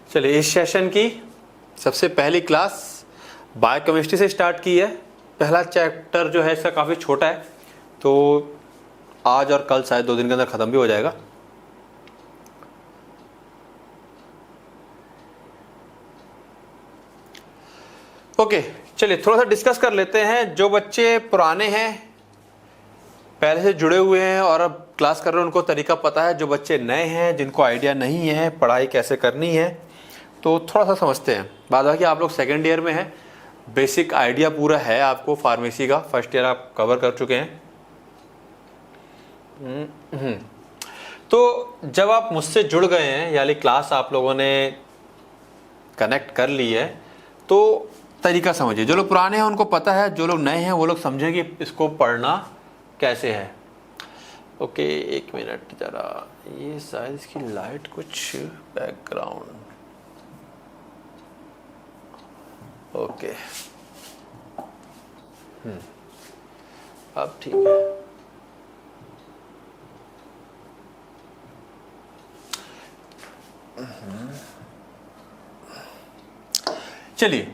चलिए, इस सेशन की सबसे पहली क्लास बायोकेमिस्ट्री से स्टार्ट की है। पहला चैप्टर जो है इसका काफ़ी छोटा है, तो आज और कल शायद 2 दिन के अंदर ख़त्म भी हो जाएगा। ओके, चलिए थोड़ा सा डिस्कस कर लेते हैं। जो बच्चे पुराने हैं, पहले से जुड़े हुए हैं और अब क्लास कर रहे हैं, उनको तरीका पता है। जो बच्चे नए हैं, जिनको आइडिया नहीं है पढ़ाई कैसे करनी है, तो थोड़ा सा समझते हैं। बाद बाकी आप लोग सेकेंड ईयर में हैं, बेसिक आइडिया पूरा है आपको फार्मेसी का। फर्स्ट ईयर आप कवर कर चुके हैं। तो जब आप मुझसे जुड़ गए हैं, यानी क्लास आप लोगों ने कनेक्ट कर ली है, तो तरीका समझिए। जो लोग पुराने हैं उनको पता है, जो लोग नए हैं वो लोग समझें कि इसको पढ़ना कैसे है। ओके, 1 मिनट जरा, ये शायद इसकी लाइट कुछ बैकग्राउंड। ओके, अब ठीक है। चलिए,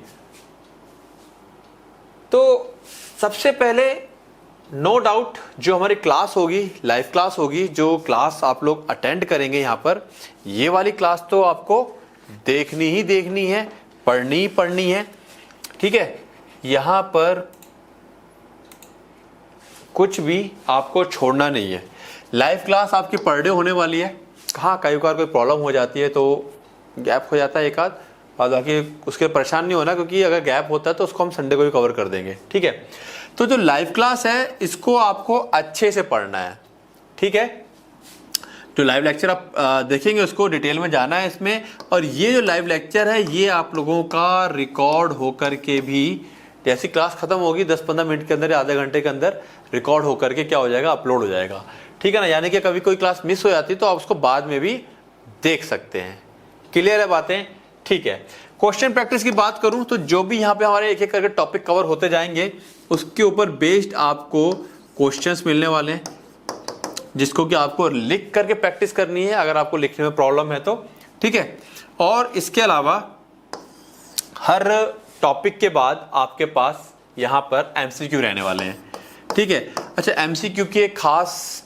तो सबसे पहले नो डाउट जो हमारी क्लास होगी, लाइव क्लास होगी, जो क्लास आप लोग अटेंड करेंगे यहाँ पर, ये वाली क्लास तो आपको देखनी ही देखनी है, पढ़नी ही पढ़नी है। ठीक है, यहाँ पर कुछ भी आपको छोड़ना नहीं है। लाइव क्लास आपकी पर डे होने वाली है। हाँ, कई बार कोई प्रॉब्लम हो जाती है तो गैप हो जाता है एक आध, और बाकी उसके परेशान नहीं होना, क्योंकि अगर गैप होता है तो उसको हम संडे को भी कवर कर देंगे। ठीक है, तो जो लाइव क्लास है इसको आपको अच्छे से पढ़ना है। ठीक है, जो लाइव लेक्चर आप देखेंगे उसको डिटेल में जाना है इसमें। और ये जो लाइव लेक्चर है ये आप लोगों का रिकॉर्ड होकर के भी, जैसी क्लास खत्म होगी 10-15 मिनट के अंदर या आधे घंटे के अंदर रिकॉर्ड होकर के क्या हो जाएगा, अपलोड हो जाएगा। ठीक है ना, यानी कि कभी कोई क्लास मिस हो जाती है तो आप उसको बाद में भी देख सकते हैं। क्लियर है बातें? ठीक है, क्वेश्चन प्रैक्टिस की बात करूं तो जो भी यहाँ पे हमारे एक एक करके टॉपिक कवर होते जाएंगे, उसके ऊपर बेस्ड आपको क्वेश्चंस मिलने वाले हैं, जिसको कि आपको लिख करके प्रैक्टिस करनी है अगर आपको लिखने में प्रॉब्लम है तो। ठीक है, और इसके अलावा हर टॉपिक के बाद आपके पास यहाँ पर एमसीक्यू रहने वाले हैं। ठीक है, अच्छा, एमसीक्यू की एक खास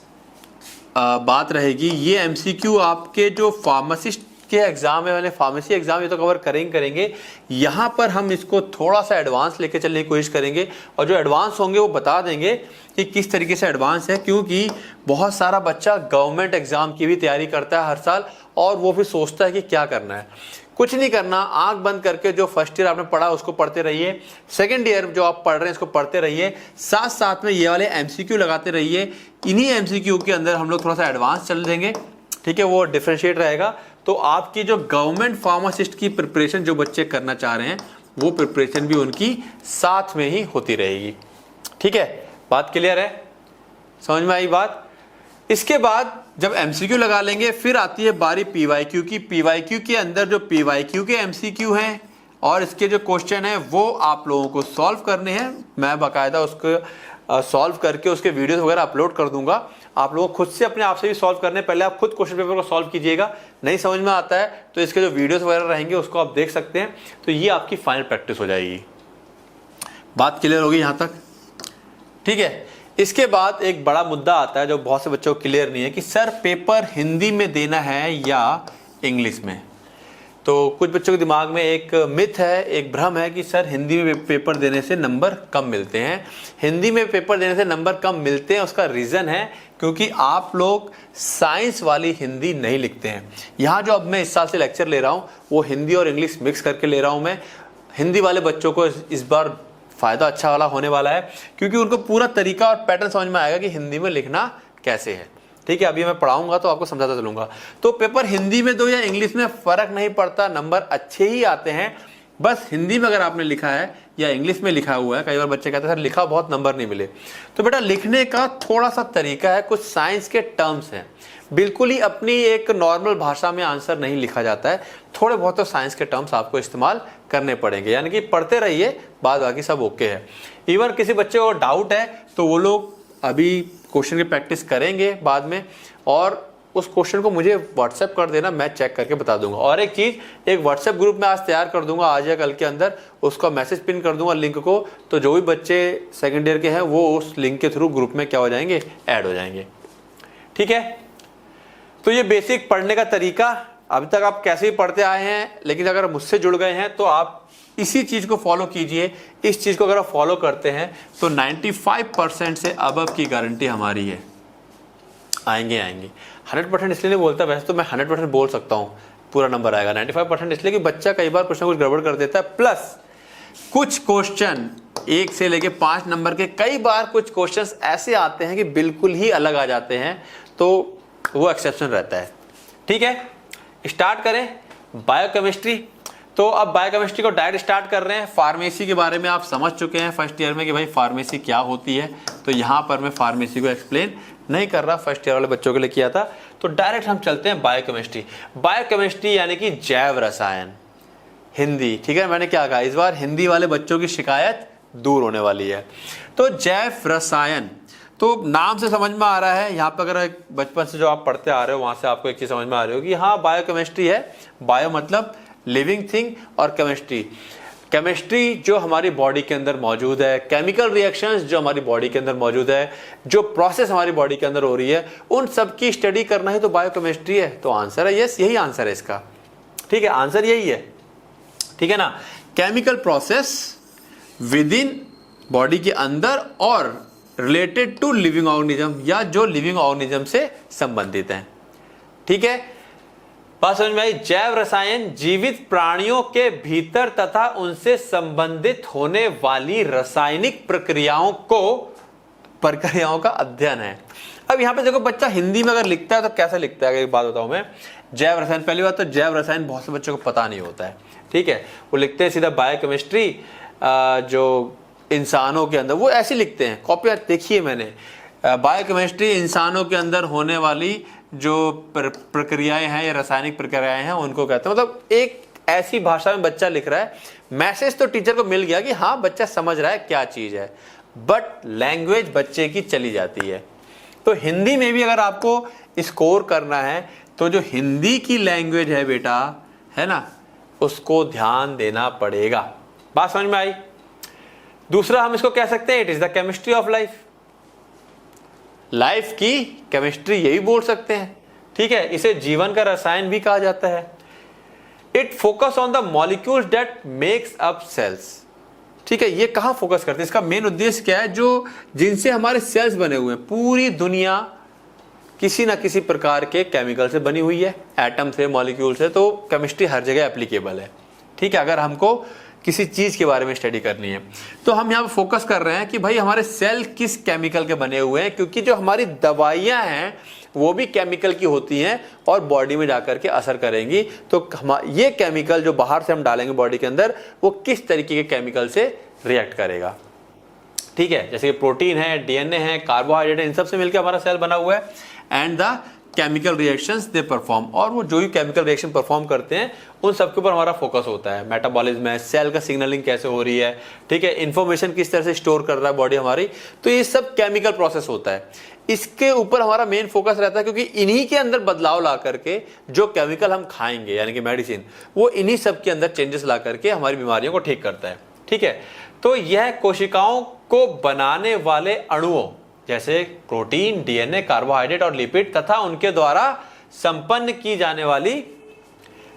बात रहेगी। ये एमसीक्यू आपके जो फार्मासिस्ट के एग्जाम है, मैंने फार्मेसी एग्जाम ये तो कवर करेंगे। यहाँ पर हम इसको थोड़ा सा एडवांस लेके चलने की कोशिश करेंगे, और जो एडवांस होंगे वो बता देंगे कि किस तरीके से एडवांस है। क्योंकि बहुत सारा बच्चा गवर्नमेंट एग्जाम की भी तैयारी करता है हर साल, और वो फिर सोचता है कि क्या करना है। कुछ नहीं करना, आंख बंद करके जो फर्स्ट ईयर आपने पढ़ा उसको पढ़ते रहिए, सेकंड ईयर जो आप पढ़ रहे हैं इसको पढ़ते रहिए, साथ साथ में ये वाले एमसीक्यू लगाते रहिए। इन्हीं एमसीक्यू के अंदर हम लोग थोड़ा सा एडवांस चल देंगे। ठीक है, वो डिफरेंशिएट रहेगा, तो आपकी जो गवर्नमेंट फार्मासिस्ट की प्रिपरेशन जो बच्चे करना चाह रहे हैं वो प्रिपरेशन भी उनकी साथ में ही होती रहेगी। ठीक है, बात क्लियर है? समझ में आई बात? इसके बाद जब एमसीक्यू लगा लेंगे, फिर आती है बारी पीवाईक्यू की। पीवाईक्यू के अंदर जो पीवाईक्यू के एमसीक्यू हैं और इसके जो क्वेश्चन हैं वो आप लोगों को सॉल्व करने हैं। मैं बाकायदा उसको सॉल्व करके उसके वीडियोस वगैरह अपलोड कर दूंगा। आप लोगों को खुद से अपने आप से भी सॉल्व करने, पहले आप खुद क्वेश्चन पेपर को सॉल्व कीजिएगा। नहीं समझ में आता है तो इसके जो वीडियोस वगैरह रहेंगे उसको आप देख सकते हैं। तो ये आपकी फाइनल प्रैक्टिस हो जाएगी। बात क्लियर होगी यहाँ तक? ठीक है, इसके बाद एक बड़ा मुद्दा आता है जो बहुत से बच्चों को क्लियर नहीं है कि सर पेपर हिंदी में देना है या इंग्लिश में। तो कुछ बच्चों के दिमाग में एक मिथ है, एक भ्रम है कि सर हिंदी में पेपर देने से नंबर कम मिलते हैं। हिंदी में पेपर देने से नंबर कम मिलते हैं, उसका रीज़न है क्योंकि आप लोग साइंस वाली हिंदी नहीं लिखते हैं। यहाँ जो अब मैं इस साल से लेक्चर ले रहा हूँ वो हिंदी और इंग्लिश मिक्स करके ले रहा हूँ मैं। हिंदी वाले बच्चों को इस बार फ़ायदा अच्छा वाला होने वाला है, क्योंकि उनको पूरा तरीका और पैटर्न समझ में आएगा कि हिंदी में लिखना कैसे है। ठीक है, अभी मैं पढ़ाऊंगा तो आपको समझाता चलूंगा। तो पेपर हिंदी में दो या इंग्लिश में फ़र्क नहीं पड़ता, नंबर अच्छे ही आते हैं। बस हिंदी में अगर आपने लिखा है या इंग्लिश में लिखा हुआ है, कई बार बच्चे कहते हैं सर लिखा बहुत नंबर नहीं मिले। तो बेटा लिखने का थोड़ा सा तरीका है, कुछ साइंस के टर्म्स हैं। बिल्कुल ही अपनी एक नॉर्मल भाषा में आंसर नहीं लिखा जाता है, थोड़े बहुत तो साइंस के टर्म्स आपको इस्तेमाल करने पड़ेंगे। यानी कि पढ़ते रहिए, बाद बाकी सब ओके है। इवन किसी बच्चे को डाउट है तो वो लोग अभी क्वेश्चन की प्रैक्टिस करेंगे बाद में, और उस क्वेश्चन को मुझे व्हाट्सएप कर देना, मैं चेक करके बता दूंगा। और एक चीज़, एक व्हाट्सएप ग्रुप में आज तैयार कर दूंगा, आज या कल के अंदर उसका मैसेज पिन कर दूंगा लिंक को, तो जो भी बच्चे सेकेंड ईयर के हैं वो उस लिंक के थ्रू ग्रुप में क्या हो जाएंगे, ऐड हो जाएंगे। ठीक है, तो ये बेसिक पढ़ने का तरीका अभी तक आप कैसे भी पढ़ते आए हैं, लेकिन अगर मुझसे जुड़ गए हैं तो आप इसी चीज़ को फॉलो कीजिए। इस चीज़ को अगर आप फॉलो करते हैं तो 95% से अबव की गारंटी हमारी है, आएंगे 100% इसलिए नहीं बोलता, वैसे तो मैं 100% बोल सकता हूँ पूरा नंबर आएगा। 95% इसलिए कि बच्चा कई बार कुछ ना कुछ गड़बड़ कर देता है, प्लस कुछ क्वेश्चन 1 से लेके 5 नंबर के कई बार कुछ क्वेश्चंस ऐसे आते हैं कि बिल्कुल ही अलग आ जाते हैं, तो वो एक्सेप्शन रहता है। ठीक है, स्टार्ट करें बायोकेमिस्ट्री। तो अब बायोकेमिस्ट्री को डायरेक्ट स्टार्ट कर रहे हैं। फार्मेसी के बारे में आप समझ चुके हैं फर्स्ट ईयर में कि भाई फार्मेसी क्या होती है, तो यहाँ पर मैं फार्मेसी को एक्सप्लेन नहीं कर रहा, फर्स्ट ईयर वाले बच्चों के लिए किया था। तो डायरेक्ट हम चलते हैं बायोकेमिस्ट्री। बायोकेमिस्ट्री यानी कि जैव रसायन, हिंदी। ठीक है, मैंने क्या कहा, इस बार हिंदी वाले बच्चों की शिकायत दूर होने वाली है। तो जैव रसायन, तो नाम से समझ में आ रहा है, यहाँ पर अगर बचपन से जो आप पढ़ते आ रहे हो वहाँ से आपको एक चीज़ समझ में आ रही होगी, हाँ बायोकेमिस्ट्री है। बायो मतलब लिविंग थिंग, और केमिस्ट्री, केमिस्ट्री जो हमारी बॉडी के अंदर मौजूद है, केमिकल रिएक्शंस जो हमारी बॉडी के अंदर मौजूद है, जो प्रोसेस हमारी बॉडी के अंदर हो रही है, उन सब की स्टडी करना ही तो बायोकेमिस्ट्री है। तो आंसर है यस, यही आंसर है इसका। ठीक है, आंसर यही है। ठीक है ना, chemical process with in body के अंदर और रिलेटेड टू लिविंग ऑर्गेनिज्म, या जो लिविंग ऑर्गेनिज्म से संबंधित हैं। ठीक है, बात समझ में आई। जैव रसायन जीवित प्राणियों के भीतर तथा उनसे संबंधित होने वाली रासायनिक प्रक्रियाओं का अध्ययन है। अब यहां पे देखो, बच्चा हिंदी में अगर लिखता है तो कैसे लिखता है, एक बात बताऊं मैं। जैव रसायन, पहली बात तो जैव रसायन बहुत से बच्चों को पता नहीं होता है। ठीक है, वो लिखते हैं सीधा बायोकेमिस्ट्री, जो इंसानों के अंदर, वो ऐसे लिखते हैं। कॉपी देखिए मैंने, बायोकेमिस्ट्री इंसानों के अंदर होने वाली जो प्रक्रियाएं हैं या रासायनिक प्रक्रियाएं हैं उनको कहते हैं। मतलब एक ऐसी भाषा में बच्चा लिख रहा है। मैसेज तो टीचर को मिल गया कि हाँ बच्चा समझ रहा है क्या चीज है, बट लैंग्वेज बच्चे की चली जाती है। तो हिंदी में भी अगर आपको स्कोर करना है तो जो हिंदी की लैंग्वेज है बेटा, है ना, उसको ध्यान देना पड़ेगा। बात समझ में आई। दूसरा हम इसको कह सकते हैं, it is the chemistry of life. Life की केमिस्ट्री यही बोल सकते हैं। ठीक है, इसे जीवन का रसायन भी कहा जाता है। It focus on the molecules that makes up cells. ठीक है, ये कहां फोकस करते हैं, इसका मेन उद्देश्य क्या है, जो जिनसे हमारे सेल्स बने हुए हैं। पूरी दुनिया किसी ना किसी प्रकार के केमिकल से बनी हुई है, एटम से, मॉलिक्यूल से। तो केमिस्ट्री हर जगह एप्लीकेबल है। ठीक है, अगर हमको किसी चीज के बारे में स्टडी करनी है तो हम यहाँ पे फोकस कर रहे हैं कि भाई हमारे सेल किस केमिकल के बने हुए हैं, क्योंकि जो हमारी दवाइयां हैं वो भी केमिकल की होती हैं और बॉडी में जाकर के असर करेंगी। तो ये केमिकल जो बाहर से हम डालेंगे बॉडी के अंदर, वो किस तरीके के केमिकल से रिएक्ट करेगा। ठीक है, जैसे कि प्रोटीन है, डीएनए है, कार्बोहाइड्रेट है, इन सब से मिलकर हमारा सेल बना हुआ है। And the chemical reactions they perform, और वो जो भी केमिकल रिएक्शन परफॉर्म करते हैं उन सब के ऊपर हमारा फोकस होता है। मेटाबॉलिज्म है, सेल का सिग्नलिंग कैसे हो रही है, ठीक है, इंफॉर्मेशन किस तरह से स्टोर कर रहा है बॉडी हमारी, तो ये सब केमिकल प्रोसेस होता है। इसके ऊपर हमारा मेन फोकस रहता है, क्योंकि इन्हीं के अंदर बदलाव ला करके जो केमिकल हम खाएंगे यानी कि मेडिसिन, वो इन्हीं सब के अंदर चेंजेस ला करके हमारी बीमारियों को ठीक करता है। ठीक है, तो यह कोशिकाओं को बनाने वाले अणुओं जैसे प्रोटीन, डीएनए, कार्बोहाइड्रेट और लिपिड तथा उनके द्वारा संपन्न की जाने वाली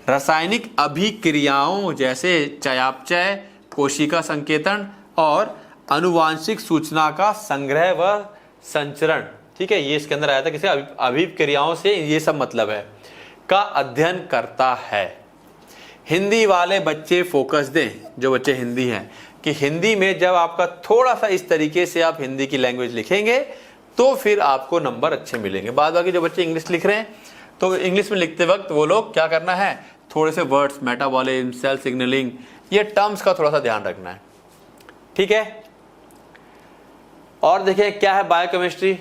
रासायनिक अभिक्रियाओं जैसे चयापचय, कोशिका संकेतन और आनुवांशिक सूचना का संग्रह व संचरण, ठीक है, ये इसके अंदर आया था, किसी अभिक्रियाओं से ये सब मतलब है, का अध्ययन करता है। हिंदी वाले बच्चे फोकस दें, जो बच्चे हिंदी हैं, कि हिंदी में जब आपका थोड़ा सा इस तरीके से आप हिंदी की लैंग्वेज लिखेंगे तो फिर आपको नंबर अच्छे मिलेंगे। बाद बाकी जो बच्चे इंग्लिश लिख रहे हैं तो इंग्लिश में लिखते वक्त वो लोग क्या करना है, थोड़े से वर्ड्स, मेटाबॉलिज्म, सेल सिग्नलिंग, ये टर्म्स का थोड़ा सा ध्यान रखना है। ठीक है, और देखिए क्या है बायोकेमिस्ट्री।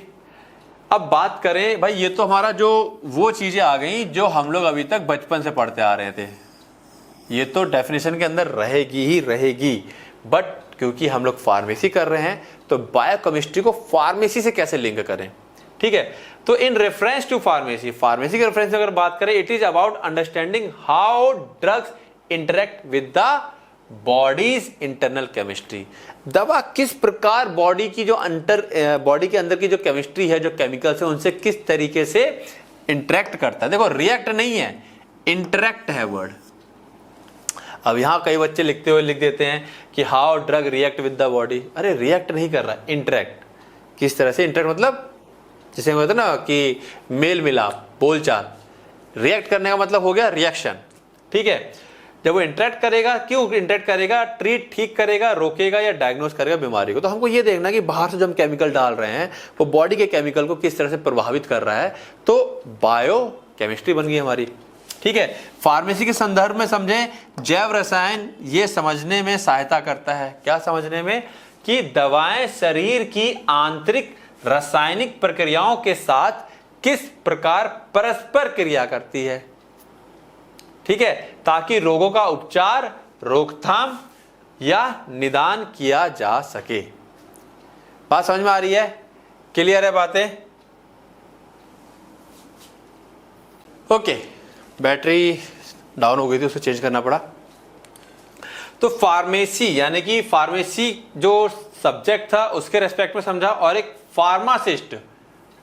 अब बात करें भाई, ये तो हमारा जो वो चीजें आ गई जो हम लोग अभी तक बचपन से पढ़ते आ रहे थे, ये तो डेफिनेशन के अंदर रहेगी ही रहेगी, बट क्योंकि हम लोग फार्मेसी कर रहे हैं तो बायोकेमिस्ट्री को फार्मेसी से कैसे लिंक करें, ठीक है। तो in reference to pharmacy, pharmacy के रेफरेंस में अगर बात करें, it is about understanding how drugs interact with the body's internal chemistry. दवा किस प्रकार बॉडी की जो बॉडी के अंदर की जो केमिस्ट्री है, जो केमिकल्स है, उनसे किस तरीके से इंटरेक्ट करता है। देखो रिएक्ट नहीं है, इंटरेक्ट है वर्ड। अब यहां कई बच्चे लिखते हुए लिख देते हैं कि how drug react with the body. अरे रिएक्ट नहीं कर रहा, इंटरेक्ट। किस तरह से इंटरेक्ट, मतलब जैसे कहते हैं ना कि मेल मिलाप, बोलचाल। रिएक्ट करने का मतलब हो गया रिएक्शन, ठीक है। जब वो इंटरेक्ट करेगा, क्यों इंटरेक्ट करेगा, ट्रीट ठीक करेगा, रोकेगा या डायग्नोस करेगा बीमारी को। तो हमको ये देखना कि बाहर से जो हम केमिकल डाल रहे हैं वो बॉडी के केमिकल को किस तरह से प्रभावित कर रहा है। तो बायो केमिस्ट्री बन गई हमारी, ठीक है। फार्मेसी के संदर्भ में समझें, जैव रसायन ये समझने में सहायता करता है। क्या समझने में? कि दवाएं शरीर की आंतरिक रासायनिक प्रक्रियाओं के साथ किस प्रकार परस्पर क्रिया करती है, ठीक है, ताकि रोगों का उपचार, रोकथाम या निदान किया जा सके। बात समझ में आ रही है? क्लियर है बातें? ओके, बैटरी डाउन हो गई थी, उसे चेंज करना पड़ा। तो फार्मेसी यानी कि फार्मेसी जो सब्जेक्ट था उसके रेस्पेक्ट में समझा, और एक फार्मासिस्ट,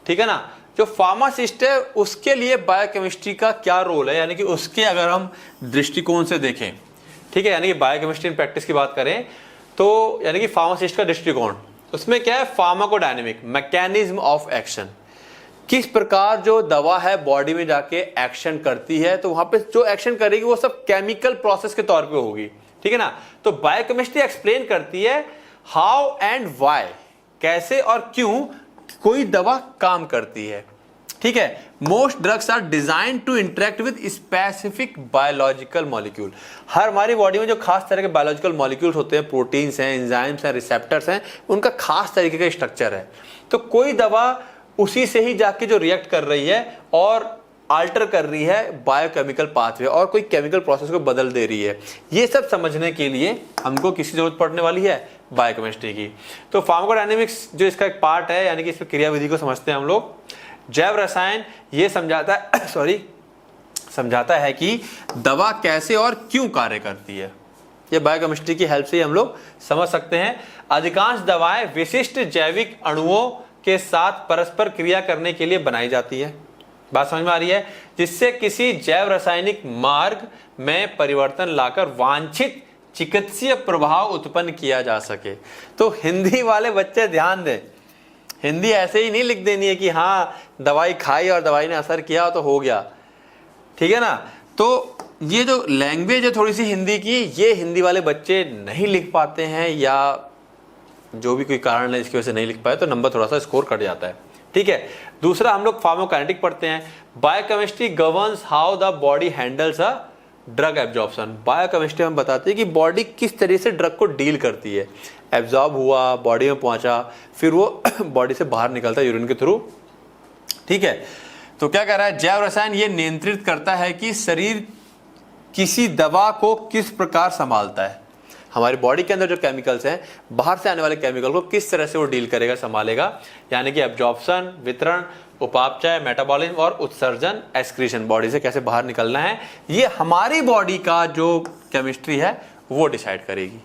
ठीक है ना, जो फार्मासिस्ट है उसके लिए बायोकेमिस्ट्री का क्या रोल है, यानी कि उसके अगर हम दृष्टिकोण से देखें, ठीक है, यानी कि बायोकेमिस्ट्री इन प्रैक्टिस की बात करें तो यानी कि फार्मासिस्ट का दृष्टिकोण, उसमें क्या है, फार्माकोडायनेमिक मैकेनिज्म ऑफ एक्शन। किस प्रकार जो दवा है बॉडी में जाके एक्शन करती है, तो वहां पे जो एक्शन करेगी वो सब केमिकल प्रोसेस के तौर पे होगी, ठीक है ना। तो बायोकेमिस्ट्री एक्सप्लेन करती है हाउ एंड व्हाई, कैसे और क्यों कोई दवा काम करती है, ठीक है। Most drugs are design to interact with specific biological molecule. हर हमारी बॉडी में जो खास तरह के बायोलॉजिकल मॉलिक्यूल्स होते हैं, प्रोटीन्स हैं, एंजाइम्स हैं, रिसेप्टर्स हैं, उनका खास तरीके का स्ट्रक्चर है। तो कोई दवा उसी से ही जाके जो रिएक्ट कर रही है और आल्टर कर रही है बायोकेमिकल पाथवे, और कोई केमिकल प्रोसेस को बदल दे रही है। ये सब समझने के लिए हमको किसी जरूरत पड़ने वाली है, बायोकेमिस्ट्री की। तो फार्माकोडायनेमिक्स जो इसका एक पार्ट है, यानी कि इसमें क्रियाविधि को समझते हैं हम लोग। जैव रसायन ये समझाता है समझाता है कि दवा कैसे और क्यों कार्य करती है। ये बायोकेमिस्ट्री की हेल्प से हम लोग समझ सकते हैं। अधिकांश दवाएं विशिष्ट जैविक अणुओं के साथ परस्पर क्रिया करने के लिए बनाई जाती है। बात समझ में आ रही है? जिससे किसी जैव रासायनिक मार्ग में परिवर्तन लाकर वांछित चिकित्सीय प्रभाव उत्पन्न किया जा सके। तो हिंदी वाले बच्चे ध्यान दें, हिंदी ऐसे ही नहीं लिख देनी है कि हाँ दवाई खाई और दवाई ने असर किया तो हो गया, ठीक है ना। तो ये जो लैंग्वेज है थोड़ी सी हिंदी की, ये हिंदी वाले बच्चे नहीं लिख पाते हैं, या जो भी कोई कारण है इसकी वजह से नहीं लिख पाए, तो नंबर थोड़ा सा स्कोर कट जाता है, ठीक है। दूसरा हम लोग फार्माकोकाइनेटिक पढ़ते हैं। Biochemistry governs how the body handles a drug absorption. Biochemistry हम बताते हैं कि बॉडी किस तरह से ड्रग को डील करती है। एब्जॉर्ब हुआ, बॉडी में पहुंचा, फिर वो बॉडी से बाहर निकलता है यूरिन के थ्रू, ठीक है। तो क्या कह रहा है, जैव रसायन ये नियंत्रित करता है कि शरीर किसी दवा को किस प्रकार संभालता है। हमारी बॉडी के अंदर जो केमिकल्स हैं, बाहर से आने वाले केमिकल को किस तरह से वो डील करेगा, संभालेगा, यानी कि एब्जॉर्प्शन, वितरण, उपापचय, मेटाबॉलिज्म और उत्सर्जन, एक्सक्रीशन, बॉडी से कैसे बाहर निकलना है, ये हमारी बॉडी का जो केमिस्ट्री है वो डिसाइड करेगी,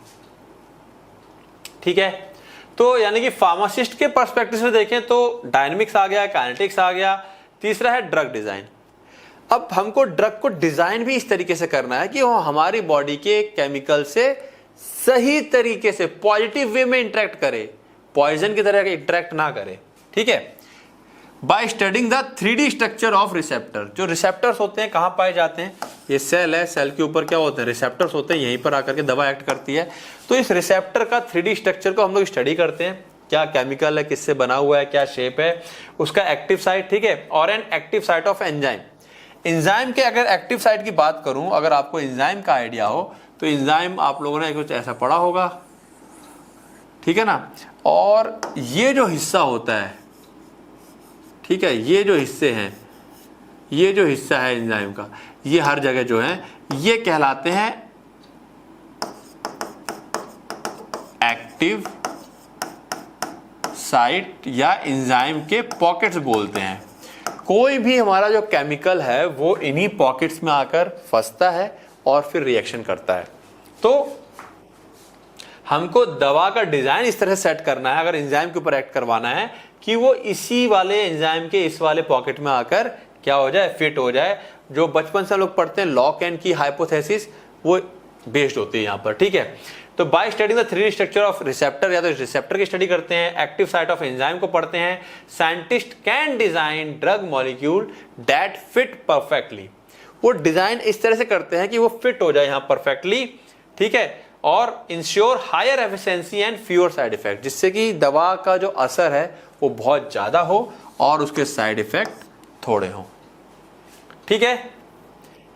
ठीक है। तो यानी कि फार्मासिस्ट के पर्सपेक्टिव से देखें तो डायनेमिक्स आ गया, काइनेटिक्स आ गया। तीसरा है ड्रग डिजाइन। अब हमको ड्रग को डिजाइन भी इस तरीके से करना है कि वो हमारी बॉडी के केमिकल से सही तरीके से पॉजिटिव वे में इंटरेक्ट करे, पॉइजन की तरह इंटरेक्ट ना करे, ठीक है। By studying the 3D structure of receptor. जो रिसेप्टर्स होते हैं कहाँ पाए जाते हैं, ये सेल है, सेल के ऊपर क्या होते हैं, रिसेप्टर्स होते हैं, यहीं पर आकर के दवा एक्ट करती है। तो इस रिसेप्टर का 3D स्ट्रक्चर को हम लोग स्टडी करते हैं, क्या केमिकल है, किससे बना हुआ है, क्या शेप है, उसका एक्टिव साइट, ठीक है, और an active site of enzyme. Enzyme के अगर एक्टिव साइट की बात करूं, अगर आपको एंजाइम का आइडिया हो तो एंजाइम आप लोगों ने कुछ ऐसा पढ़ा होगा, ठीक है ना। और ये जो हिस्सा होता है, ठीक है, ये जो हिस्से हैं, ये जो हिस्सा है एंजाइम का, ये हर जगह जो है ये कहलाते हैं एक्टिव साइट या एंजाइम के पॉकेट्स बोलते हैं। कोई भी हमारा जो केमिकल है वो इन्हीं पॉकेट्स में आकर फंसता है और फिर रिएक्शन करता है। तो हमको दवा का डिजाइन इस तरह सेट करना है, अगर एंजाइम के ऊपर एक्ट करवाना है, कि वो इसी वाले एंजाइम के इस वाले पॉकेट में आकर क्या हो जाए, फिट हो जाए। जो बचपन से हम लोग पढ़ते हैं लॉक एंड की हाइपोथेसिस, वो बेस्ड होती है यहाँ पर। ठीक है, तो by studying the 3D structure of receptor, या तो रिसेप्टर की स्टडी करते हैं, एक्टिव साइट ऑफ एंजाइम को पढ़ते हैं, scientist can design drug molecule that fit perfectly. वो डिजाइन इस तरह से करते हैं कि वो फिट हो जाए यहाँ परफेक्टली। ठीक है, और ensure higher efficiency and fewer side effect, जिससे कि दवा का जो असर है वो बहुत ज्यादा हो और उसके साइड इफेक्ट थोड़े हों। ठीक है,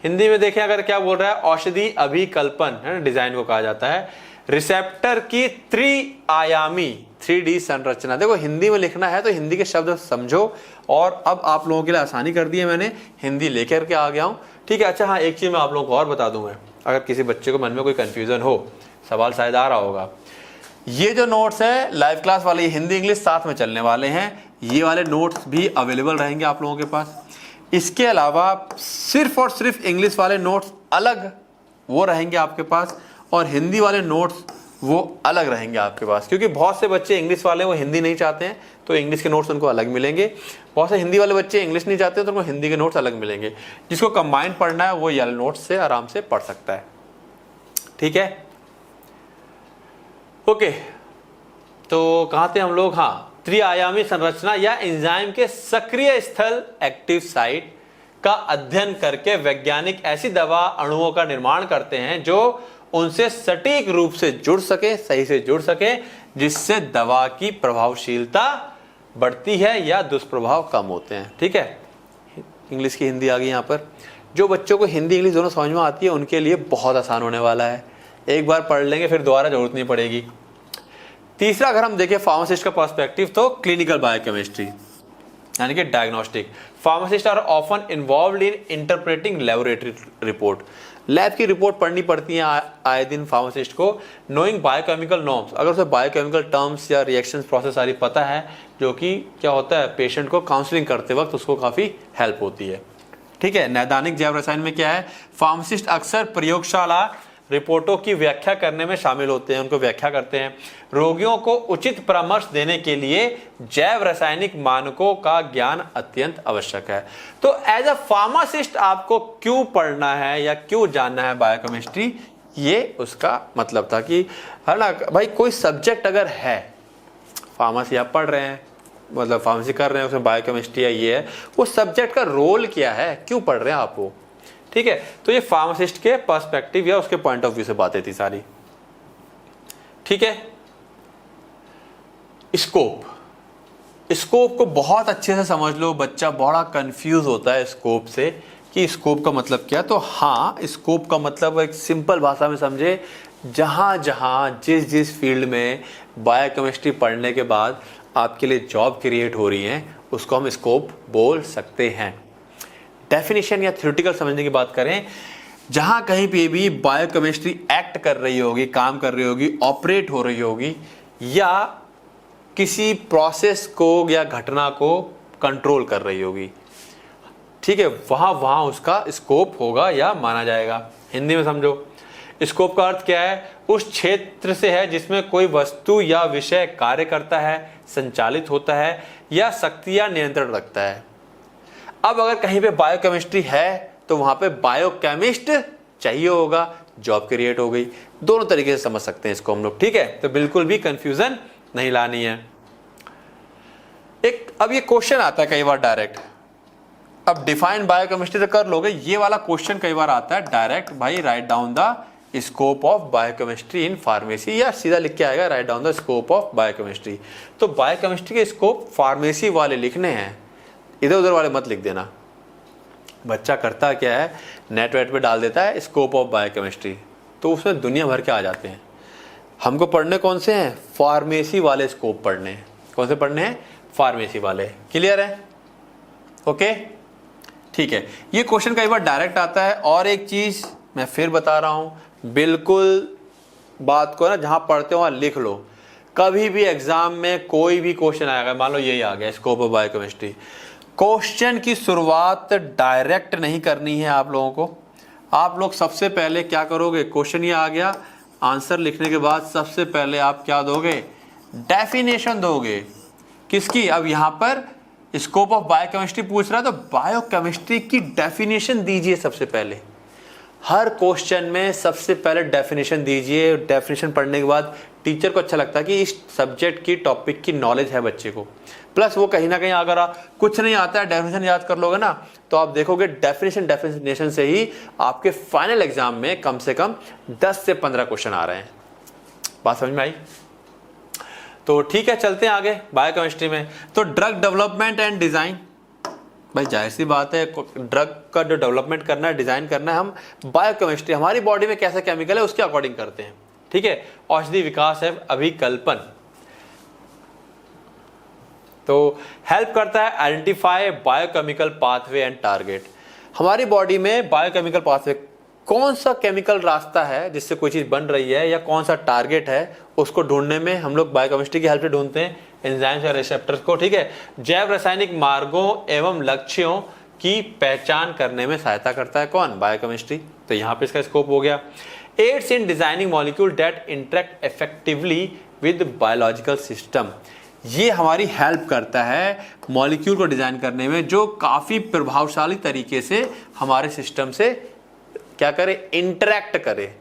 हिंदी में देखें अगर क्या बोल रहा है, औषधि अभिकल्पन है ना, डिजाइन को कहा जाता है रिसेप्टर की त्रिआयामी 3D संरचना। देखो हिंदी में लिखना है तो हिंदी के शब्द समझो, और अब आप लोगों के लिए आसानी कर दी है मैंने, हिंदी लेकर के आ गया हूं। ठीक है, अच्छा हाँ, एक चीज मैं आप लोगों को और बता दूं, मैं अगर किसी बच्चे को मन में कोई कंफ्यूजन हो, सवाल शायद आ रहा होगा, ये जो नोट्स है लाइव क्लास वाले, हिंदी इंग्लिश साथ में चलने वाले हैं, ये वाले नोट्स भी अवेलेबल रहेंगे आप लोगों के पास। इसके अलावा सिर्फ और सिर्फ इंग्लिश वाले नोट्स अलग वो रहेंगे आपके पास, और हिंदी वाले नोट्स वो अलग रहेंगे आपके पास, क्योंकि बहुत से बच्चे इंग्लिश वाले वो हिंदी नहीं चाहते हैं तो इंग्लिश के नोट्स उनको अलग मिलेंगे, बहुत से हिंदी वाले बच्चे इंग्लिश नहीं चाहते तो उनको हिंदी के नोट्स अलग मिलेंगे। जिसको कंबाइन पढ़ना है वो ये नोट्स से आराम से पढ़ सकता है। ठीक है, ओके, तो कहाँ थे हम लोग, हाँ, त्रिआयामी संरचना या एंजाइम के सक्रिय स्थल एक्टिव साइट का अध्ययन करके वैज्ञानिक ऐसी दवा अणुओं का निर्माण करते हैं जो उनसे सटीक रूप से जुड़ सके, सही से जुड़ सके, जिससे दवा की प्रभावशीलता बढ़ती है या दुष्प्रभाव कम होते हैं। ठीक है, इंग्लिश की हिंदी आ गई यहाँ पर। जो बच्चों को हिंदी इंग्लिश दोनों समझ में आती है उनके लिए बहुत आसान होने वाला है, एक बार पढ़ लेंगे फिर दोबारा जरूरत नहीं पड़ेगी। तीसरा अगर हम देखें फार्मासिस्ट का पर्सपेक्टिव, तो क्लिनिकल बायोकेमिस्ट्री यानी कि diagnostic. Pharmacist are often involved in interpreting laboratory report. Lab की रिपोर्ट पढ़नी पड़ती है आए दिन फार्मासिस्ट को। नोइंग बायोकेमिकल नॉर्म्स, अगर उसे बायोकेमिकल टर्म्स या रिएक्शंस प्रोसेस सारी पता है, जो कि क्या होता है पेशेंट को काउंसलिंग करते वक्त उसको काफ़ी हेल्प होती है। ठीक है, नैदानिक जैव रसायन में क्या है, फार्मासिस्ट अक्सर प्रयोगशाला रिपोर्टों की व्याख्या करने में शामिल होते हैं, उनको व्याख्या करते हैं। रोगियों को उचित परामर्श देने के लिए जैव रासायनिक मानकों का ज्ञान अत्यंत आवश्यक है। तो एज अ फार्मासिस्ट आपको क्यों पढ़ना है या क्यों जानना है बायोकेमिस्ट्री, ये उसका मतलब था कि है ना भाई, कोई सब्जेक्ट अगर है, फार्मेसी आप पढ़ रहे हैं, मतलब फार्मेसी कर रहे हैं, उसमें बायोकेमिस्ट्री है, ये है, वो सब्जेक्ट का रोल क्या है, क्यों पढ़ रहे हैं आप वो। ठीक है, तो ये फार्मासिस्ट के पर्सपेक्टिव या उसके पॉइंट ऑफ व्यू से बातें थी सारी। ठीक है, स्कोप को बहुत अच्छे से समझ लो, बच्चा बड़ा कंफ्यूज होता है स्कोप से कि स्कोप का मतलब क्या। तो हाँ, स्कोप का मतलब एक सिंपल भाषा में समझे, जहां जहां जिस जिस फील्ड में बायोकेमिस्ट्री पढ़ने के बाद आपके लिए जॉब क्रिएट हो रही है उसको हम स्कोप बोल सकते हैं। डेफिनेशन या थ्योरेटिकल समझने की बात करें, जहां कहीं पे भी बायोकेमिस्ट्री एक्ट कर रही होगी, काम कर रही होगी, ऑपरेट हो रही होगी, या किसी प्रोसेस को या घटना को कंट्रोल कर रही होगी, ठीक है, वहां उसका स्कोप होगा या माना जाएगा। हिंदी में समझो, स्कोप का अर्थ क्या है, उस क्षेत्र से है जिसमें कोई वस्तु या विषय कार्य करता है, संचालित होता है या शक्ति या नियंत्रण रखता है। अब अगर कहीं पे बायोकेमिस्ट्री है तो वहां पे बायोकेमिस्ट चाहिए होगा, जॉब क्रिएट हो गई। दोनों तरीके से समझ सकते हैं इसको हम लोग। ठीक है, तो बिल्कुल भी कंफ्यूजन नहीं लानी है। अब ये क्वेश्चन आता है कई बार डायरेक्ट, अब डिफाइन बायोकेमिस्ट्री तो कर लोगे, ये वाला क्वेश्चन कई बार आता है डायरेक्ट, भाई write down the scope of biochemistry in pharmacy, या सीधा लिख के आएगा write down the scope of biochemistry. तो बायोकेमिस्ट्री के स्कोप फार्मेसी वाले लिखने हैं, इधर उधर वाले मत लिख देना। बच्चा करता क्या है, नेट वेट पे डाल देता है स्कोप ऑफ बायोकेमिस्ट्री, तो उसमें दुनिया भर के आ जाते हैं। हमको पढ़ने कौन से हैं, फार्मेसी वाले स्कोप पढ़ने हैं। कौन से पढ़ने हैं, फार्मेसी वाले। क्लियर है, ओके, ठीक है। ये क्वेश्चन कई बार डायरेक्ट आता है। और एक चीज मैं फिर बता रहा हूं, बिल्कुल बात को ना जहां पढ़ते हो वहां लिख लो। कभी भी एग्जाम में कोई भी क्वेश्चन आएगा, मान लो यही आ गया स्कोप ऑफ बायोकेमिस्ट्री, क्वेश्चन की शुरुआत डायरेक्ट नहीं करनी है आप लोगों को। आप लोग सबसे पहले क्या करोगे, क्वेश्चन ये आ गया, आंसर लिखने के बाद सबसे पहले आप क्या दोगे, डेफिनेशन दोगे। किसकी, अब यहां पर स्कोप ऑफ बायोकेमिस्ट्री पूछ रहा है तो बायोकेमिस्ट्री की डेफिनेशन दीजिए सबसे पहले। हर क्वेश्चन में सबसे पहले डेफिनेशन दीजिए। डेफिनेशन पढ़ने के बाद टीचर को अच्छा लगता है कि इस सब्जेक्ट की, टॉपिक की नॉलेज है बच्चे को। प्लस वो कहीं ना कहीं अगर आप कुछ नहीं आता है, डेफिनेशन याद कर लोगे ना, तो आप देखोगे डेफिनेशन से ही आपके फाइनल एग्जाम में कम से कम 10 से 15 क्वेश्चन आ रहे हैं। बात समझ में आई? तो ठीक है, चलते हैं आगे बायोकेमिस्ट्री में। तो ड्रग डेवलपमेंट एंड डिजाइन, भाई जाहिर सी बात है, ड्रग का जो डेवलपमेंट करना है, डिजाइन करना है, हम बायोकेमिस्ट्री हमारी बॉडी में कैसा केमिकल है उसके अकॉर्डिंग करते हैं। ठीक है, औषधि विकास है अभिकल्पन, तो हेल्प करता है identify biochemical pathway and target. हमारी बॉडी में बायोकेमिकल पाथवे, कौन सा केमिकल रास्ता है जिससे कोई चीज बन रही है या कौन सा टारगेट है, उसको ढूंढने में हम लोग बायोकेमिस्ट्री की हेल्प से ढूंढते हैं, एंजाइम्स और रिसेप्टर्स को। ठीक है, जैव रासायनिक मार्गों एवं लक्ष्यों की पहचान करने में सहायता करता है कौन, बायोकेमिस्ट्री। तो यहाँ पे इसका स्कोप हो गया। Aids in designing molecule that interact effectively with biological system, ये हमारी हेल्प करता है मॉलिक्यूल को डिजाइन करने में जो काफी प्रभावशाली तरीके से हमारे सिस्टम से क्या करे, इंटरेक्ट करे।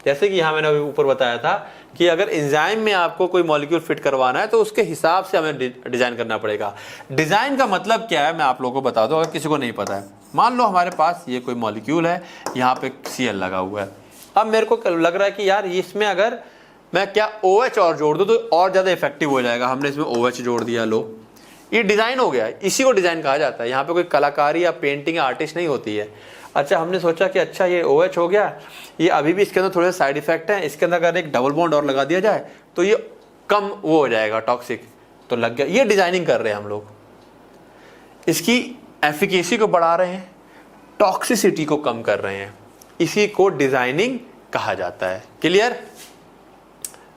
जैसे कि यहां मैंने अभी ऊपर बताया था कि अगर एंजाइम में आपको कोई मॉलिक्यूल फिट करवाना है तो उसके हिसाब से हमें डिजाइन करना पड़ेगा। डिजाइन का मतलब क्या है मैं आप लोगों को बता दूं, अगर किसी को नहीं पता है। मान लो हमारे पास ये कोई मॉलिक्यूल है, यहाँ पे Cl लगा हुआ है। अब मेरे को लग रहा है कि यार इसमें अगर मैं क्या OH और जोड़ दूं तो और ज्यादा इफेक्टिव हो जाएगा। हमने इसमें OH जोड़ दिया, लो ये डिजाइन हो गया। इसी को डिजाइन कहा जाता है। यहाँ पे कोई कलाकारी या पेंटिंग या आर्टिस्ट नहीं होती है। अच्छा, हमने सोचा कि अच्छा ये OH हो गया, ये अभी भी इसके अंदर थोड़े साइड इफेक्ट हैं, इसके अंदर अगर एक डबल बॉन्ड और लगा दिया जाए तो ये कम वो हो जाएगा, टॉक्सिक, तो लग गया। ये डिजाइनिंग कर रहे हैं हम लोग, इसकी एफिकेसी को बढ़ा रहे हैं, टॉक्सिसिटी को कम कर रहे हैं, इसी को डिजाइनिंग कहा जाता है। क्लियर?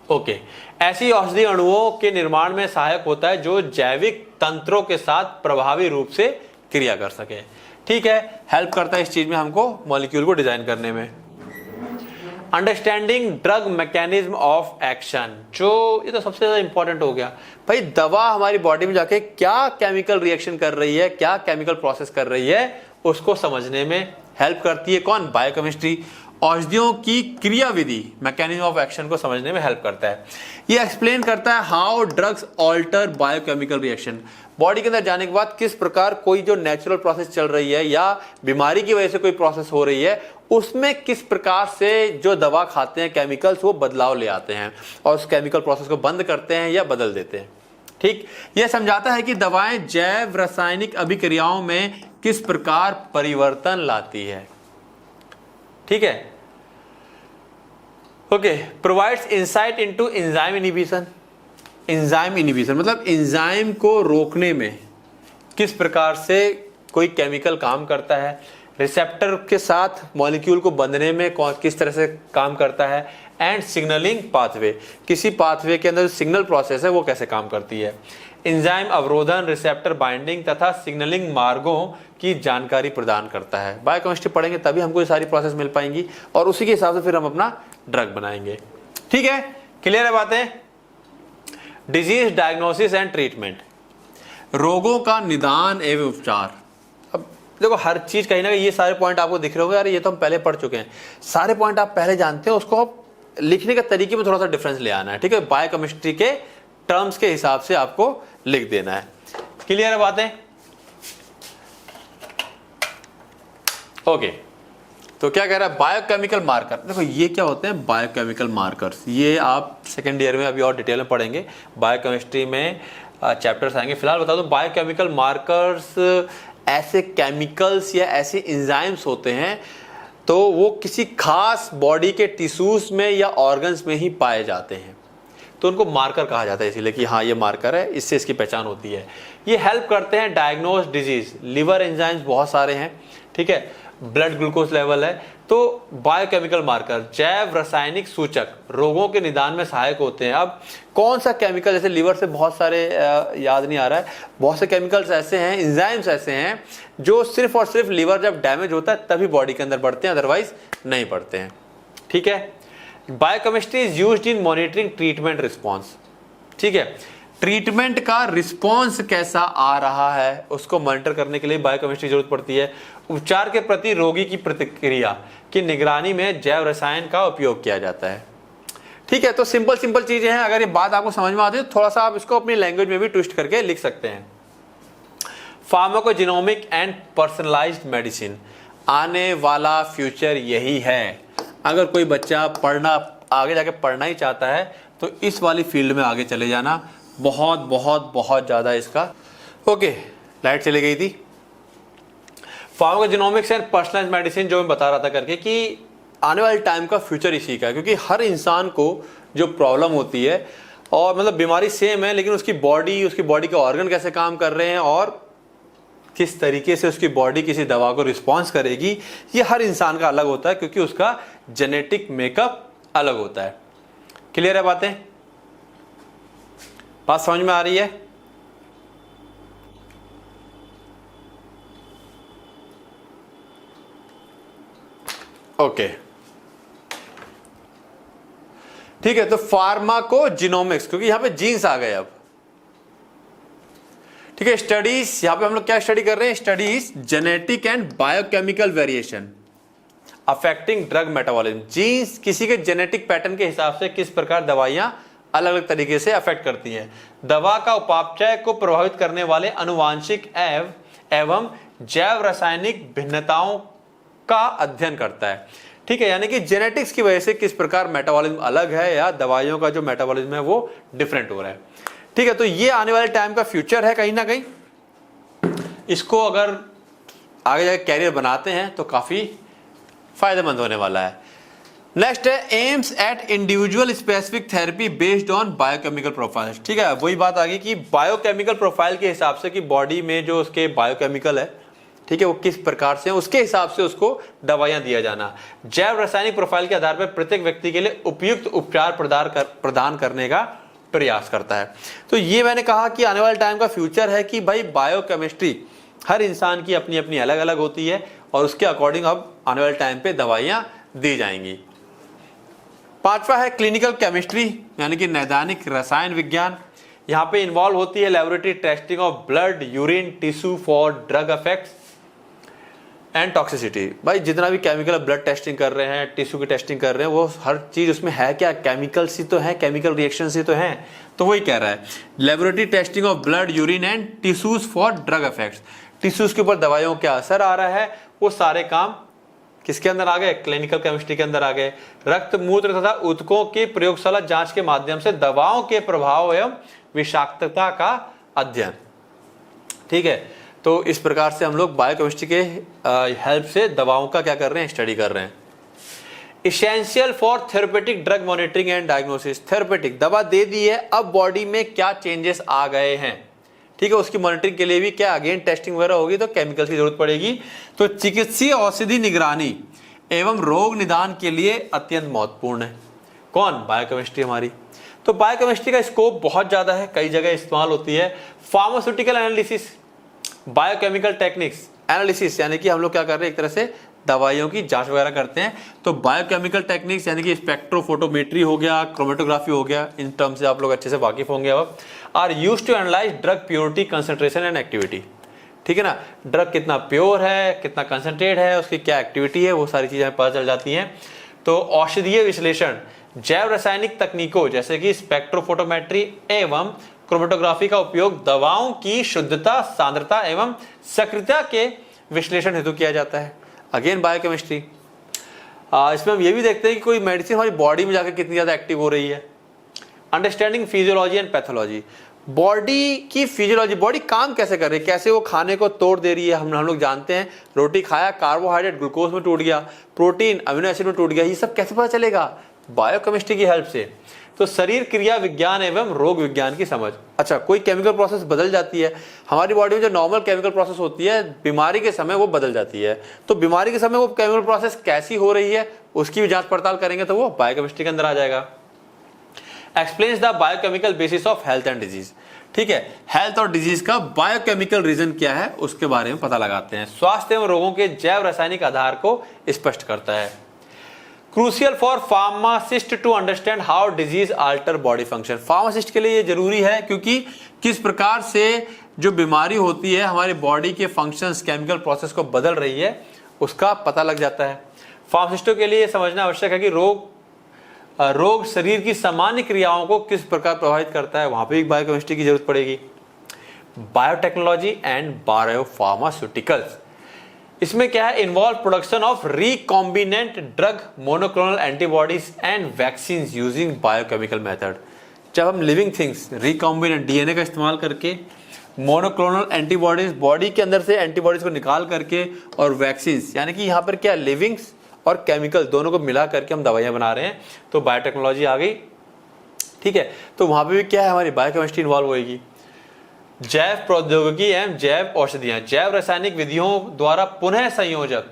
ओके, ऐसी औषधि अणुओं के निर्माण में सहायक होता है जो जैविक तंत्रों के साथ प्रभावी रूप से क्रिया कर सके। ठीक है, हेल्प करता है इस चीज में हमको, मॉलिक्यूल को डिजाइन करने में। Understanding drug mechanism of action, जो ये तो सबसे ज्यादा इंपॉर्टेंट हो गया। भाई दवा हमारी बॉडी में जाके क्या केमिकल रिएक्शन कर रही है, क्या केमिकल प्रोसेस कर रही है, उसको समझने में हेल्प करती है कौन, बायोकेमिस्ट्री। औषधियों की क्रियाविधि, मैकेनिज्म ऑफ एक्शन को समझने में हेल्प करता है। ये एक्सप्लेन करता है how drugs alter biochemical reaction, body के अंदर जाने के बाद किस प्रकार कोई जो नेचुरल प्रोसेस चल रही है या बीमारी की वजह से कोई प्रोसेस हो रही है, उसमें किस प्रकार से जो दवा खाते हैं केमिकल्स वो बदलाव ले आते हैं और उस केमिकल प्रोसेस को बंद करते हैं या बदल देते हैं। ठीक, यह समझाता है कि दवाएं जैव रासायनिक अभिक्रियाओं में किस प्रकार परिवर्तन लाती है। ठीक है, okay, provides insight into enzyme inhibition. Enzyme inhibition मतलब एंजाइम को रोकने में किस प्रकार से कोई केमिकल काम करता है, रिसेप्टर के साथ मॉलिक्यूल को बंधने में किस तरह से काम करता है, एंड सिग्नलिंग पाथवे, किसी पाथवे के अंदर सिग्नल प्रोसेस है वो कैसे काम करती है। एंजाइम अवरोधन, रिसेप्टर बाइंडिंग तथा सिग्नलिंग मार्गों की जानकारी प्रदान करता है। बायोकेमिस्ट्री पढ़ेंगे तभी हमको ये सारी प्रोसेस मिल पाएंगी और उसी के हिसाब से फिर हम अपना ड्रग बनाएंगे। ठीक है, क्लियर है बातें? डिजीज डायग्नोसिस एंड ट्रीटमेंट, रोगों का निदान एवं उपचार। अब देखो हर चीज कहीं ना कहीं, ये सारे पॉइंट आपको दिख रहे होंगे, यार ये तो हम पहले पढ़ चुके हैं, सारे पॉइंट आप पहले जानते हैं, उसको आप लिखने के तरीके में थोड़ा सा डिफरेंस ले आना है। ठीक है, बायोकेमिस्ट्री के टर्म्स के हिसाब से आपको लिख देना है। क्लियर है बातें? ओके, तो क्या कह रहा है, बायोकेमिकल मार्कर। देखो ये क्या होते हैं बायोकेमिकल मार्कर्स, ये आप सेकेंड ईयर में अभी और डिटेल में पढ़ेंगे, बायोकेमिस्ट्री में चैप्टर्स आएंगे। फिलहाल बता दूं, बायोकेमिकल मार्कर्स ऐसे केमिकल्स या ऐसे एंजाइम्स होते हैं तो वो किसी खास बॉडी के टिश्यूज में या ऑर्गन्स में ही पाए जाते हैं, तो उनको मार्कर कहा जाता है, इसीलिए कि हाँ ये मार्कर है, इससे इसकी पहचान होती है। ये हेल्प करते हैं डायग्नोज डिजीज। लिवर एंजाइम्स बहुत सारे हैं, ठीक है, ब्लड ग्लूकोज लेवल है। तो बायोकेमिकल मार्कर, जैव रासायनिक सूचक रोगों के निदान में सहायक होते हैं। अब कौन सा केमिकल, जैसे लीवर से बहुत सारे याद नहीं आ रहा है, बहुत से केमिकल्स ऐसे हैं, एंजाइम्स ऐसे हैं जो सिर्फ और सिर्फ लीवर जब डैमेज होता है तभी बॉडी के अंदर बढ़ते हैं, अदरवाइज नहीं बढ़ते हैं। ठीक है। Biochemistry is used in monitoring treatment response. ठीक है, ट्रीटमेंट का रिस्पॉन्स कैसा आ रहा है उसको मॉनिटर करने के लिए बायोकेमिस्ट्री जरूरत पड़ती है। उपचार के प्रति रोगी की प्रतिक्रिया की निगरानी में जैव रसायन का उपयोग किया जाता है। ठीक है, तो सिंपल सिंपल चीजें हैं। अगर ये बात आपको समझ में आती है तो थोड़ा सा आप इसको अपनी लैंग्वेज में भी ट्विस्ट करके लिख सकते हैं। फार्माकोजेनोमिक एंड पर्सनलाइज्ड मेडिसिन, आने वाला फ्यूचर यही है। अगर कोई बच्चा पढ़ना, आगे जाके पढ़ना ही चाहता है तो इस वाली फील्ड में आगे चले जाना, बहुत बहुत बहुत ज्यादा इसका। ओके, लाइट चली गई थी। फार्माकोजेनोमिक्स एंड पर्सनलाइज्ड मेडिसिन जो मैं बता रहा था करके कि आने वाले टाइम का फ्यूचर इसी का है, क्योंकि हर इंसान को जो प्रॉब्लम होती है, और मतलब बीमारी सेम है लेकिन उसकी बॉडी के ऑर्गन कैसे काम कर रहे हैं और किस तरीके से उसकी बॉडी किसी दवा को रिस्पॉन्स करेगी, ये हर इंसान का अलग होता है, क्योंकि उसका जेनेटिक मेकअप अलग होता है। क्लियर है बातें? बात समझ में आ रही है? ओके, ठीक है। तो फार्माकोजेनोमिक्स, क्योंकि यहां पे जीन्स आ गए अब। ठीक है, स्टडीज, यहां पे हम लोग क्या स्टडी कर रहे हैं? Studies genetic and biochemical variation affecting drug metabolism. Genes किसी के जेनेटिक पैटर्न के हिसाब से किस प्रकार दवाइयां अलग अलग तरीके से अफेक्ट करती हैं। दवा का उपापचय को प्रभावित करने वाले अनुवांशिक एवं जैव रासायनिक भिन्नताओं का अध्ययन करता है। ठीक है, यानी कि जेनेटिक्स की वजह से किस प्रकार मेटाबॉलिज्म अलग है या दवाइयों का जो मेटाबॉलिज्म है वो डिफरेंट हो रहा है। ठीक है, तो ये आने वाले टाइम का फ्यूचर है कहीं ना कहीं। इसको अगर आगे जाके कैरियर बनाते हैं तो काफी फायदेमंद होने वाला है। नेक्स्ट है aims at individual specific therapy based on biochemical profile. ठीक है, वही बात आ गई कि बायोकेमिकल प्रोफाइल के हिसाब से कि बॉडी में जो उसके बायोकेमिकल है, ठीक है, वो किस प्रकार से, उसके हिसाब से उसको दवाइयां दिया जाना। जैव रासायनिक प्रोफाइल के आधार पर प्रत्येक व्यक्ति के लिए उपयुक्त उपचार प्रदान करने का प्रयास करता है। तो ये मैंने कहा कि आने वाले टाइम का फ्यूचर है कि भाई बायोकेमिस्ट्री हर इंसान की अपनी अपनी अलग अलग होती है और उसके अकॉर्डिंग अब आने वाले टाइम पे दवाइयां दी जाएंगी। पांचवा है क्लिनिकल केमिस्ट्री, यानी कि नैदानिक रसायन विज्ञान। यहाँ पे इन्वॉल्व होती है laboratory testing of blood, urine, tissue for drug effects and toxicity. भाई जितना भी केमिकल ब्लड टेस्टिंग कर रहे हैं, टिश्यू की टेस्टिंग कर रहे हैं, वो हर चीज उसमें है क्या? केमिकल ही तो है, केमिकल रिएक्शन ही तो है। तो वही कह रहा है laboratory testing of blood, urine and tissues for drug effects. Tissues के ऊपर दवाइयों का असर आ रहा है, वो सारे काम किसके अंदर आ गए? क्लिनिकल केमिस्ट्री के अंदर आ गए। रक्त, मूत्र तथा ऊतकों की प्रयोगशाला जांच के माध्यम से दवाओं के प्रभाव एवं विषाक्तता का अध्ययन। ठीक है, तो इस प्रकार से हम लोग बायोकेमिस्ट्री के हेल्प से दवाओं का क्या कर रहे हैं? स्टडी कर रहे हैं। Essential for therapeutic drug monitoring and diagnosis. Therapeutic दवा दे दी है, अब बॉडी में क्या चेंजेस आ गए हैं, ठीक है, उसकी मॉनिटरिंग के लिए भी क्या अगेन टेस्टिंग वगैरह होगी, तो केमिकल्स की जरूरत पड़ेगी। तो चिकित्सीय औषधि निगरानी एवं रोग निदान के लिए अत्यंत महत्वपूर्ण है। कौन? बायोकेमिस्ट्री हमारी। तो बायोकेमिस्ट्री का स्कोप बहुत ज्यादा है, कई जगह इस्तेमाल होती है। Pharmaceutical analysis, biochemical techniques analysis, यानी कि हम लोग क्या कर रहे हैं? एक तरह से दवाइयों की जांच वगैरह करते हैं। तो बायोकेमिकल टेक्निक्स यानी कि स्पेक्ट्रोफोटोमेट्री हो गया, क्रोमेटोग्राफी हो गया, इन टर्म से आप लोग अच्छे से वाकिफ होंगे। अब are used to analyse drug purity, concentration and activity. ठीक है ना, ड्रग कितना प्योर है, कितना कंसंट्रेट है, उसकी क्या एक्टिविटी है, वो सारी चीजें पता चल जाती हैं। तो औषधीय विश्लेषण, जैव रासायनिक तकनीकों जैसे कि स्पेक्ट्रोफोटोमेट्री एवं क्रोमेटोग्राफी का उपयोग दवाओं की शुद्धता, सांद्रता एवं सक्रियता के विश्लेषण हेतु किया जाता है। Again biochemistry. इसमें हम ये भी देखते हैं कि कोई मेडिसिन हमारी बॉडी में जाकर कितनी ज्यादा एक्टिव हो रही है। Understanding physiology and pathology, body की फिजियोलॉजी, बॉडी काम कैसे कर रही है, कैसे वो खाने को तोड़ दे रही है। हम लोग जानते हैं रोटी खाया, कार्बोहाइड्रेट ग्लूकोज में टूट गया, प्रोटीन अमीनो एसिड में टूट गया, ये सब कैसे पता चलेगा? बायोकेमिस्ट्री की हेल्प से। तो शरीर क्रिया विज्ञान एवं रोग विज्ञान की समझ। अच्छा, कोई केमिकल प्रोसेस बदल जाती है हमारी बॉडी में, जो नॉर्मल केमिकल प्रोसेस होती है बीमारी के समय वो बदल जाती है, तो बीमारी के समय वो केमिकल प्रोसेस कैसी हो रही है उसकी भी जांच पड़ताल करेंगे, तो वो बायोकेमिस्ट्री के अंदर आ जाएगा। Explains the biochemical basis of health and disease. ठीक है, हेल्थ और डिजीज का बायोकेमिकल रीजन क्या है उसके बारे में पता लगाते हैं। स्वास्थ्य एवं रोगों के जैव रासायनिक आधार को स्पष्ट करता है। Crucial for pharmacist to understand how disease alter body function. Pharmacist के लिए ये जरूरी है क्योंकि किस प्रकार से जो बीमारी होती है हमारी बॉडी के फंक्शंस केमिकल प्रोसेस को बदल रही है उसका पता लग जाता है। फार्मासिस्टों के लिए ये समझना आवश्यक है कि रोग शरीर की सामान्य क्रियाओं को किस प्रकार प्रभावित करता है, वहां पे भी बायोकेमिस्ट्री की जरूरत पड़ेगी। बायोटेक्नोलॉजी एंड बायोफार्मास्यूटिकल्स, इसमें क्या है, involve production of recombinant drug, monoclonal antibodies and vaccine using biochemical method. जब हम लिविंग थिंग्स रिकॉम्बिनेंट डीएनए का इस्तेमाल करके, मोनोक्लोनल एंटीबॉडीज बॉडी के अंदर से एंटीबॉडीज को निकाल करके, और वैक्सीन यानी कि यहाँ पर क्या लिविंग्स और केमिकल दोनों को मिला करके हम दवाइयां बना रहे हैं, तो बायोटेक्नोलॉजी आ गई। ठीक है, तो वहां पे भी क्या है, हमारी बायोकेमिस्ट्री इन्वॉल्व होगी। जैव प्रौद्योगिकी एवं जैव औषधियां, जैव रासायनिक विधियों द्वारा पुनः संयोजक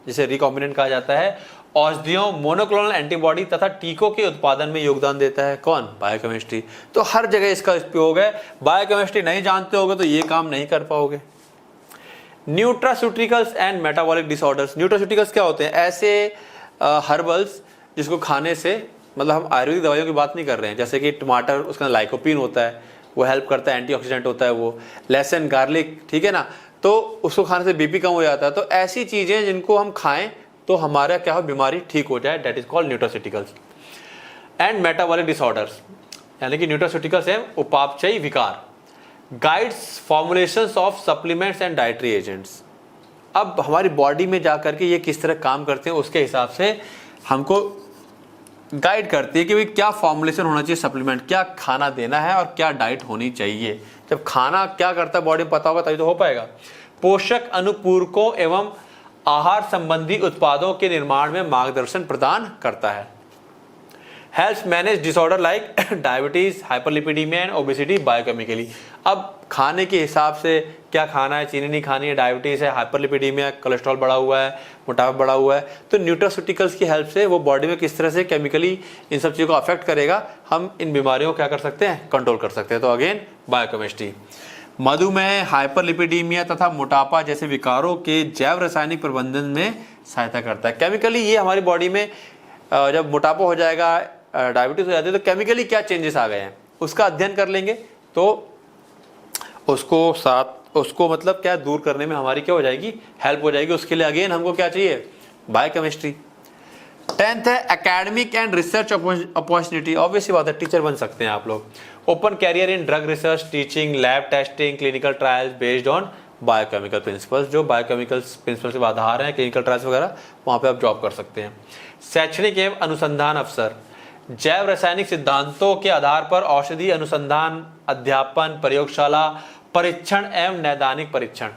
जिसे रिकॉम्बिनेंट कहा जाता है, औषधियों, मोनोक्लोनल एंटीबॉडी तथा टीकों के उत्पादन में योगदान देता है कौन, बायोकेमिस्ट्री। तो हर जगह इसका उपयोग है। बायोकेमिस्ट्री नहीं जानते होगे तो ये काम नहीं कर पाओगे। Nutraceuticals and metabolic disorders. Nutraceuticals क्या होते हैं, ऐसे हर्बल्स जिसको खाने से, मतलब हम आयुर्वेदिक दवाइयों की बात नहीं कर रहे हैं, जैसे कि टमाटर उसका लाइकोपीन होता है वो हेल्प करता है, एंटीऑक्सीडेंट होता है वो, लहसुन गार्लिक, ठीक है ना, तो उसको खाने से बीपी कम हो जाता है। तो ऐसी चीजें जिनको हम खाएं तो हमारा क्या हो, बीमारी ठीक हो जाए, that is called nutraceuticals. And metabolic disorders यानी कि न्यूट्रास्यूटिकल्स है उपापचयी विकार। Guides formulations of supplements and dietary agents. अब हमारी बॉडी में जाकर के ये किस तरह काम करते हैं उसके हिसाब से हमको गाइड करती है कि भाई क्या फॉर्मुलेशन होना चाहिए सप्लीमेंट, क्या खाना देना है और क्या डाइट होनी चाहिए। जब खाना क्या करता है बॉडी में पता होगा तभी तो हो पाएगा। पोषक अनुपूरकों एवं आहार संबंधी उत्पादों के निर्माण में मार्गदर्शन प्रदान करता है। Help manage disorder like diabetes, hyperlipidaemia and obesity biochemically. अब खाने के हिसाब से क्या खाना है, चीनी नहीं खानी है, डायबिटीज है, हाइपरलिपिडीमिया, कोलेस्ट्रॉल बढ़ा हुआ है, मोटापा बढ़ा हुआ है, तो न्यूट्रास्यूटिकल्स की हेल्प से वो बॉडी में किस तरह से केमिकली इन सब चीज़ों को अफेक्ट करेगा, हम इन बीमारियों को क्या कर सकते हैं, कंट्रोल कर सकते हैं। तो अगेन बायोकेमिस्ट्री। मधुमेह, हाइपरलिपिडीमिया तथा मोटापा जैसे विकारों के जैव रासायनिक प्रबंधन में सहायता करता है। केमिकली ये हमारी बॉडी में जब मोटापा हो जाएगा, डायबिटीज हो जाती है, तो केमिकली क्या चेंजेस आ गए हैं उसका अध्ययन कर लेंगे, तो उसको मतलब क्या दूर करने में हमारी क्या हो जाएगी, हेल्प हो जाएगी। उसके लिए अगेन हमको क्या चाहिए, बायोकेमिस्ट्री। 10th है academic and research opportunity. Obviously बात है, टीचर बन सकते हैं आप लोग। Open career in drug research, teaching, lab testing, clinical trials based on biochemical principles. जो बायोकेमिकल प्रिंसिपल्स के आधार हैं, क्लिनिकल ट्रायल्स वगैरह, वहां पे आप जॉब कर सकते हैं। शैक्षणिक एवं अनुसंधान अफसर, जैव रासायनिक सिद्धांतों के आधार पर औषधि अनुसंधान, अध्यापन, प्रयोगशाला परीक्षण एवं नैदानिक परीक्षण,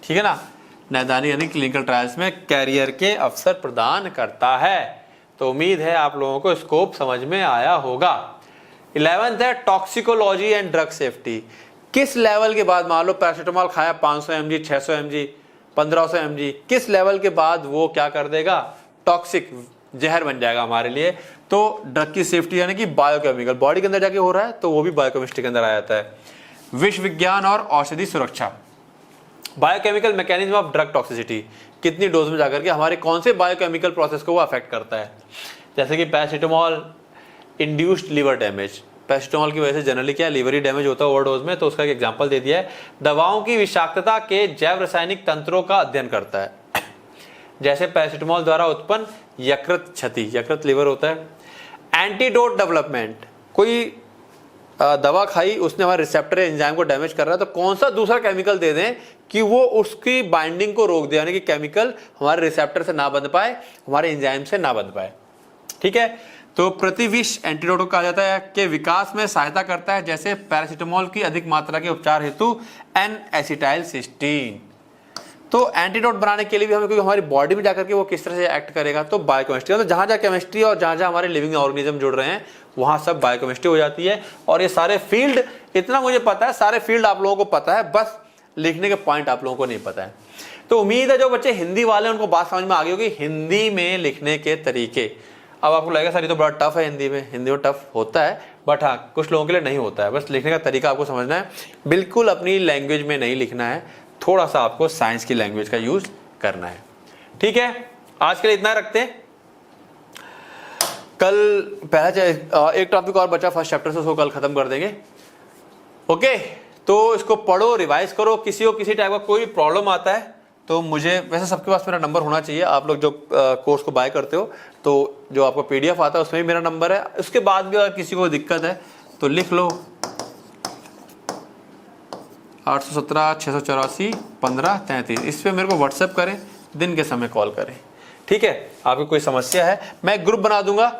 ठीक है ना, नैदानिक यानी क्लिनिकल ट्रायल्स में कैरियर के अवसर प्रदान करता है। तो उम्मीद है आप लोगों को स्कोप समझ में आया होगा। 11th है टॉक्सिकोलॉजी एंड ड्रग सेफ्टी। किस लेवल के बाद, मान लो पैरासिटामोल खाया 500 mg, 600 mg, 1500 mg, किस लेवल के बाद वो क्या कर देगा, टॉक्सिक, जहर बन जाएगा हमारे लिए। तो ड्रग की सेफ्टी यानी कि बायोकेमिकल बॉडी के अंदर जाके हो रहा है तो वो भी बायोकेमिस्ट्री के अंदर आ जाता है। विश्व विज्ञान और औषधि सुरक्षा, biochemical mechanism of drug toxicity, कितनी डोज में जाकर के हमारे कौन से बायोकेमिकल प्रोसेस को वो अफेक्ट करता है। जैसे कि paracetamol induced liver damage, paracetamol की वजह से जनरली क्या लीवरी डैमेज होता है ओवरडोज में, तो उसका एक एग्जांपल दे दिया है। दवाओं की विषाक्तता के जैव रासायनिक तंत्रों का अध्ययन करता है, जैसे पैरासिटामोल द्वारा उत्पन्न यकृत क्षति, यकृत लिवर होता है। एंटीडोट डेवलपमेंट, कोई दवा खाई, उसने हमारे रिसेप्टर एंजाइम को डैमेज कर रहा है, तो कौन सा दूसरा केमिकल दे दें कि वो उसकी बाइंडिंग को रोक दे, यानी कि केमिकल हमारे रिसेप्टर से ना बंध पाए, हमारे एंजाइम से ना बंध पाए। ठीक है, तो प्रतिविष एंटीडोट कहा जाता है कि विकास में सहायता करता है, जैसे पैरासिटामोल की अधिक मात्रा के उपचार हेतु एन एसिटाइल सिस्टीन। तो एंटीडोट बनाने के लिए भी हमें, क्योंकि हमारी बॉडी में जाकर के वो किस तरह से एक्ट करेगा, तो बायोकेमिस्ट्री, तो जहाँ जहाँ केमिस्ट्री और जहाँ जहाँ हमारे लिविंग ऑर्गेनिज्म जुड़ रहे हैं वहाँ सब बायोकेमिस्ट्री हो जाती है। और ये सारे फील्ड, इतना मुझे पता है, सारे फील्ड आप लोगों को पता है, बस लिखने के पॉइंट आप लोगों को नहीं पता है। तो उम्मीद है जो बच्चे हिंदी वाले हैं उनको बात समझ में आ गई होगी, हिंदी में लिखने के तरीके। अब आपको लगेगा सर ये तो बड़ा टफ है, हिंदी में टफ होता है, बट हाँ कुछ लोगों के लिए नहीं होता है। बस लिखने का तरीका आपको समझना है, बिल्कुल अपनी लैंग्वेज में नहीं लिखना है, थोड़ा सा आपको साइंस की लैंग्वेज का यूज करना है। ठीक है, आज के लिए इतना रखते हैं। कल पहला एक टॉपिक और बचा फर्स्ट चैप्टर से, उसको कल खत्म कर देंगे। ओके, तो इसको पढ़ो, रिवाइज करो। किसी को किसी टाइप का कोई प्रॉब्लम आता है तो मुझे, वैसे सबके पास मेरा नंबर होना चाहिए, आप लोग जो कोर्स को बाय करते हो तो जो आपको PDF आता है उसमें भी मेरा नंबर है। उसके बाद भी अगर किसी को दिक्कत है तो लिख लो 817 684 1533, इस पर मेरे को व्हाट्सएप करें, दिन के समय कॉल करें। ठीक है, आपको कोई समस्या है मैं ग्रुप बना दूंगा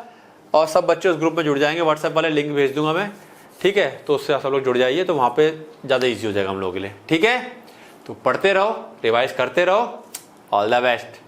और सब बच्चे उस ग्रुप में जुड़ जाएंगे, व्हाट्सएप वाले लिंक भेज दूंगा मैं। ठीक है, तो उससे आप सब लोग जुड़ जाइए, तो वहाँ पे ज़्यादा ईजी हो जाएगा हम लोगों के लिए। ठीक है, तो पढ़ते रहो, रिवाइज करते रहो। All the best.